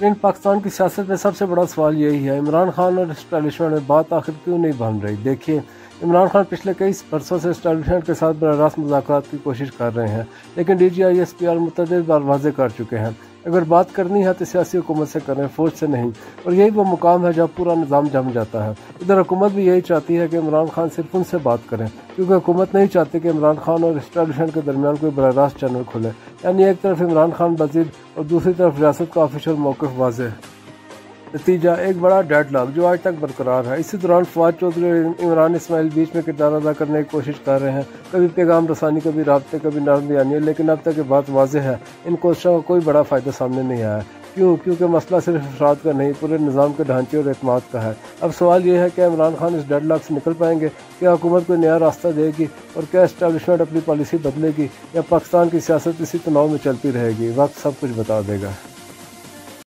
लेकिन पाकिस्तान की सियासत में सबसे बड़ा सवाल यही है, इमरान खान और इस्टेब्लिशमेंट में बात आखिर क्यों नहीं बन रही। देखिए, इमरान खान पिछले कई बरसों से इस्टेब्लिशमेंट के साथ बराह रास्त मुज़ाकरात की कोशिश कर रहे हैं, लेकिन DGISP मुतअद्दिद बार वाज़ेह कर चुके हैं, अगर बात करनी है तो सियासी हुकूमत से करें, फौज से नहीं। और यही वो मुकाम है जब पूरा निज़ाम जम जाता है। इधर हुकूमत भी यही चाहती है कि इमरान खान सिर्फ उनसे बात करें, क्योंकि हुकूमत नहीं चाहती कि इमरान खान और इस्टेब्लिशमेंट के दरमियान कोई बराह रास्त चैनल खुले। यानी एक तरफ इमरान खान बज़िद और दूसरी तरफ रियासत का ऑफिशियल मौक़िफ़ वाज़ेह। नतीजा एक बड़ा डेडलॉक जो आज तक बरकरार है। इसी दौरान फवाद चौधरी और इमरान इस्माइल बीच में किरदार अदा करने की कोशिश कर रहे हैं, कभी पैगाम रसानी, कभी राब्ते, कभी नरम बयानी, लेकिन अब तक ये बात वाज़ेह है, इन कोशिशों का कोई बड़ा फ़ायदा सामने नहीं आया। क्यों? क्योंकि मसला सिर्फ अफराद का नहीं, पूरे निज़ाम के ढांचे और एतमाद का है। अब सवाल ये है कि इमरान खान इस डेडलॉक से निकल पाएंगे, क्या हुकूमत कोई नया रास्ता देगी, और क्या एस्टेब्लिशमेंट अपनी पॉलिसी बदलेगी, या पाकिस्तान की सियासत इसी तनाव में चलती रहेगी। वक्त सब कुछ बता देगा।